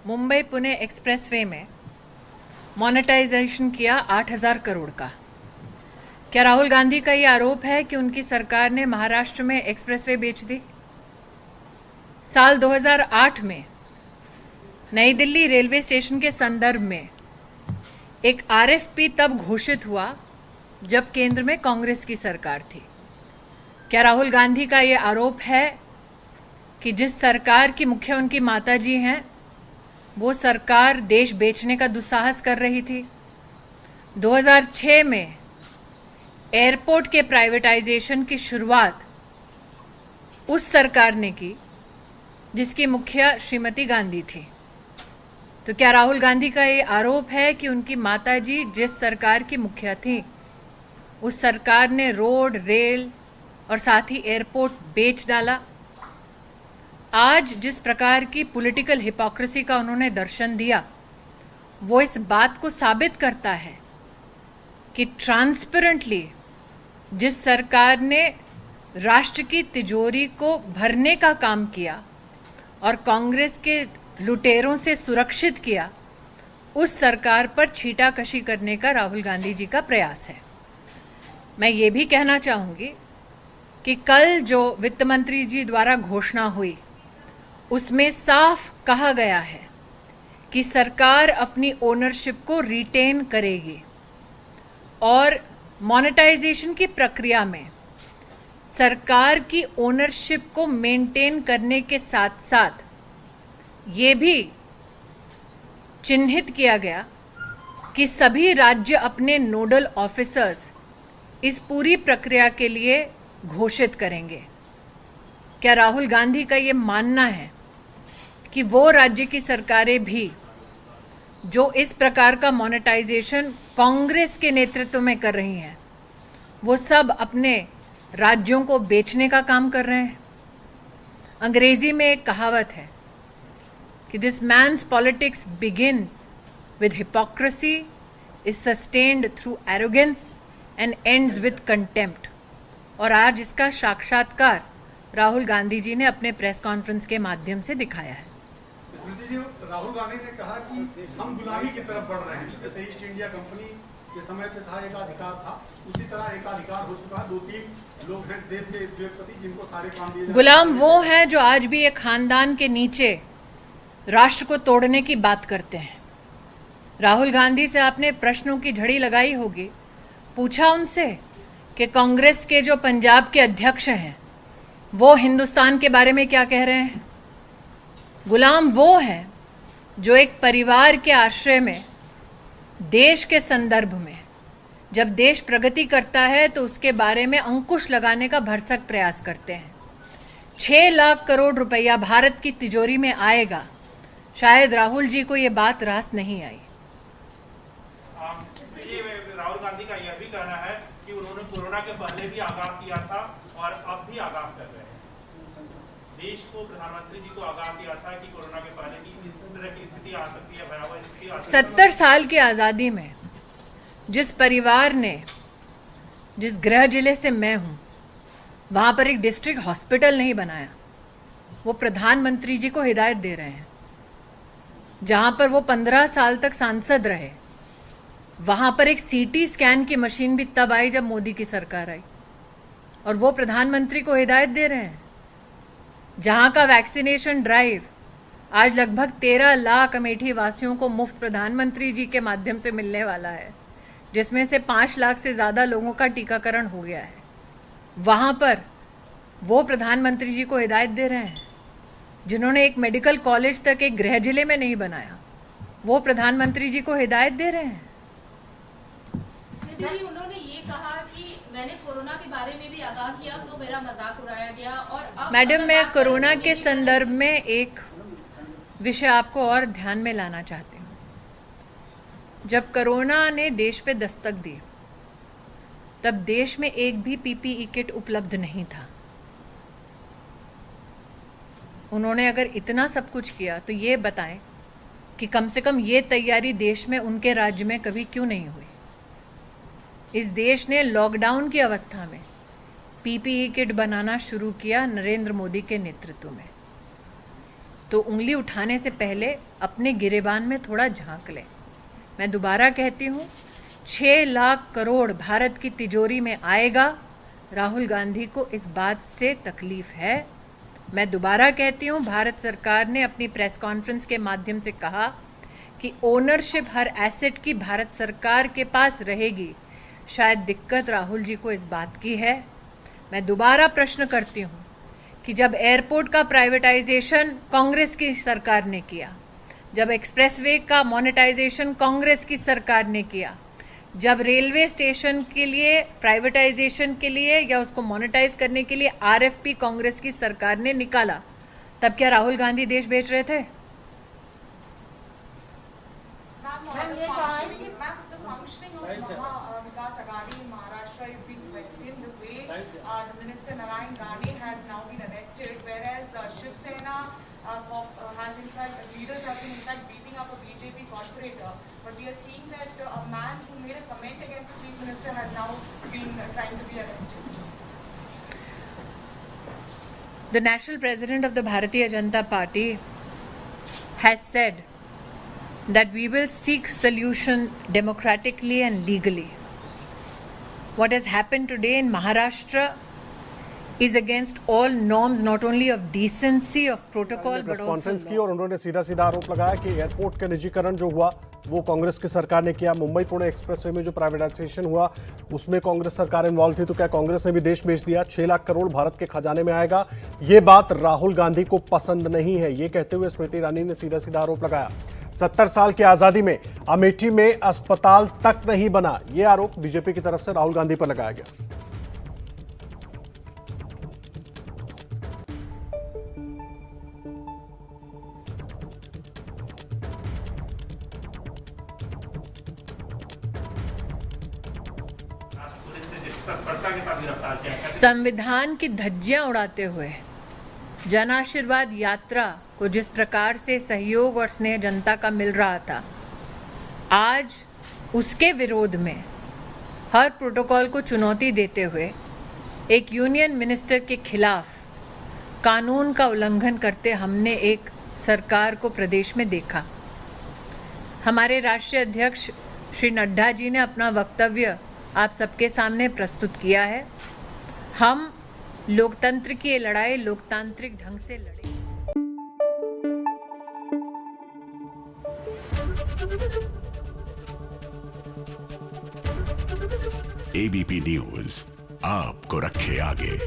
Mumbai Pune expressway में monetization किया 8,000 करोड़ का। क्या राहुल गांधी का ये आरोप है कि उनकी सरकार ने महाराष्ट्र में एक्सप्रेसवे बेच दी? साल 2008 में नई दिल्ली रेलवे स्टेशन के संदर्भ में एक आरएफपी तब घोषित हुआ जब केंद्र में कांग्रेस की सरकार थी। क्या राहुल गांधी का ये आरोप है कि जिस सरकार की मुखिया उनकी माताजी हैं, वो सरकार देश बेचने का दुस्साहस कर रही थी? 2006 में एयरपोर्ट के प्राइवेटाइजेशन की शुरुआत उस सरकार ने की जिसकी मुखिया श्रीमती गांधी थी। तो क्या राहुल गांधी का ये आरोप है कि उनकी माताजी जिस सरकार की मुखिया थी, उस सरकार ने रोड, रेल और साथ ही एयरपोर्ट बेच डाला? आज जिस प्रकार की पॉलिटिकल हिपोक्रेसी का उन्होंने दर्शन दिया, वो इस बात को साबित करता है कि ट्रांसपेरेंटली जिस सरकार ने राष्ट्र की तिजोरी को भरने का काम किया और कांग्रेस के लुटेरों से सुरक्षित किया, उस सरकार पर छीटाकशी करने का राहुल गांधी जी का प्रयास है। मैं ये भी कहना चाहूंगी कि कल जो वित्त मंत्री जी द्वारा घोषणा हुई, उसमें साफ कहा गया है कि सरकार अपनी ओनरशिप को रिटेन करेगी और मोनेटाइजेशन की प्रक्रिया में सरकार की ओनरशिप को मेंटेन करने के साथ साथ ये भी चिन्हित किया गया कि सभी राज्य अपने नोडल ऑफिसर्स इस पूरी प्रक्रिया के लिए घोषित करेंगे। क्या राहुल गांधी का ये मानना है कि वो राज्य की सरकारें भी जो इस प्रकार का मोनेटाइजेशन कांग्रेस के नेतृत्व में कर रही हैं, वो सब अपने राज्यों को बेचने का काम कर रहे हैं? अंग्रेजी में एक कहावत है कि this man's politics begins with hypocrisy, is sustained through arrogance and ends with contempt. और आज इसका साक्षात्कार राहुल गांधी जी ने अपने प्रेस कॉन्फ्रेंस के माध्यम से दिखाया है। स्मृति जी, राहुल गांधी ने कहा कि हम गुलामी की तरफ बढ़ रहे हैं। जैसे ईस्ट इंडिया कंपनी के समय पे था, एकाधिकार था, उसी तरह एकाधिकार हो चुका है। 2-3 लोग हैं देश के उद्योगपति जिनको सारे काम दिए। गुलाम वो है जो आज भी एक खानदान के नीचे राष्ट्र को तोड़ने की बात करते हैं। राहुल गांधी से आपने प्रश्नों की झड़ी लगाई होगी, पूछा उनसे कि कांग्रेस के जो पंजाब के अध्यक्ष हैं वो हिंदुस्तान के बारे में क्या कह रहे हैं? गुलाम वो है जो एक परिवार के आश्रय में देश के संदर्भ में जब देश प्रगति करता है तो उसके बारे में अंकुश लगाने का भरसक प्रयास करते हैं। 6 लाख करोड़ रुपया भारत की तिजोरी में आएगा, शायद राहुल जी को ये बात रास नहीं आई। राहुल गांधी का यह भी कहना है कि उन्होंने कोरोना के पहले भी आगाह किया था और अब भी आगाह कर रहे हैं। देश को, प्रधानमंत्री जी को आगाह किया था कि कोरोना के पहले भी इस तरह की स्थिति आ सकती है, भयावह स्थिति आ सकती है। 70 साल की आजादी में जिस परिवार ने, जिस गृह जिले से मैं हूं, वहां पर एक डिस्ट्रिक्ट हॉस्पिटल नहीं बनाया, वो प्रधानमंत्री जी को हिदायत दे रहे हैं। जहां पर वो 15 साल तक सांसद रहे, वहां पर एक सीटी स्कैन की मशीन भी तब आई जब मोदी की सरकार आई, और वो प्रधानमंत्री को हिदायत दे रहे हैं। जहां का वैक्सीनेशन ड्राइव आज लगभग 13 लाख अमेठी वासियों को मुफ्त प्रधानमंत्री जी के माध्यम से मिलने वाला है, जिसमें से 5 लाख से ज्यादा लोगों का टीकाकरण हो गया है, वहां पर वो प्रधानमंत्री जी को हिदायत दे रहे हैं। जिन्होंने एक मेडिकल कॉलेज तक एक गृह जिले में नहीं बनाया, वो प्रधानमंत्री जी को हिदायत दे रहे हैं। जी, उन्होंने ये कहा कि मैंने कोरोना के बारे में भी आगाह किया तो मेरा मजाक उड़ाया गया। और अब मैडम, मैं कोरोना के संदर्भ में एक विषय आपको और ध्यान में लाना चाहती हूँ। जब कोरोना ने देश पे दस्तक दी, तब देश में एक भी पीपीई किट उपलब्ध नहीं था। उन्होंने अगर इतना सब कुछ किया तो ये बताएं कि कम से कम ये तैयारी देश में, उनके राज्य में कभी क्यों नहीं हुई? इस देश ने लॉकडाउन की अवस्था में पीपीई किट बनाना शुरू किया नरेंद्र मोदी के नेतृत्व में। तो उंगली उठाने से पहले अपने गिरेबान में थोड़ा झांक लें। मैं दोबारा कहती हूँ, 6 लाख करोड़ भारत की तिजोरी में आएगा। राहुल गांधी को इस बात से तकलीफ है। मैं दोबारा कहती हूँ, भारत सरकार ने अपनी प्रेस कॉन्फ्रेंस के माध्यम से कहा कि ओनरशिप हर एसेट की भारत सरकार के पास रहेगी। शायद दिक्कत राहुल जी को इस बात की है। मैं दोबारा प्रश्न करती हूँ कि जब एयरपोर्ट का प्राइवेटाइजेशन कांग्रेस की सरकार ने किया, जब एक्सप्रेसवे का मोनेटाइजेशन कांग्रेस की सरकार ने किया, जब रेलवे स्टेशन के लिए प्राइवेटाइजेशन के लिए या उसको मोनेटाइज करने के लिए आरएफपी कांग्रेस की सरकार ने निकाला, तब क्या राहुल गांधी देश बेच रहे थे? Vikas Aghadi in Maharashtra is being questioned the way the Minister Narayan Rane has now been arrested, whereas Shiv Sena has in fact, leaders have been in fact beating up a BJP corporator. But we are seeing that a man who made a comment against the Chief Minister has now been trying to be arrested. The National President of the Bharatiya Janata Party has said that we will seek solution democratically and legally. What has happened today in Maharashtra is against all norms, not only of decency, of protocol, but press also conference की law. और उन्होंने सीधा सीधा आरोप लगाया कि airport का निजीकरण जो हुआ वो कांग्रेस की सरकार ने किया। मुंबई पुणे एक्सप्रेसवे में जो प्राइवेटाइजेशन हुआ उसमें कांग्रेस सरकार इन्वॉल्व थी, तो क्या कांग्रेस ने भी देश बेच दिया? 6 लाख करोड़ भारत के खजाने में आएगा, ये बात राहुल गांधी को पसंद नहीं है। ये कहते हुए स्मृति ईरानी ने सीधा सीधा आरोप लगाया 70 साल की आजादी में अमेठी में अस्पताल तक नहीं बना। ये आरोप बीजेपी की तरफ से राहुल गांधी पर लगाया गया। संविधान की धज्जियां उड़ाते हुए जन आशीर्वाद यात्रा को जिस प्रकार से सहयोग और स्नेह जनता का मिल रहा था, आज उसके विरोध में हर प्रोटोकॉल को चुनौती देते हुए एक यूनियन मिनिस्टर के खिलाफ कानून का उल्लंघन करते हमने एक सरकार को प्रदेश में देखा। हमारे राष्ट्रीय अध्यक्ष श्री नड्डा जी ने अपना वक्तव्य आप सबके सामने प्रस्तुत किया है। हम लोकतंत्र की ये लड़ाई लोकतांत्रिक ढंग से लड़े। एबीपी न्यूज आपको रखे आगे।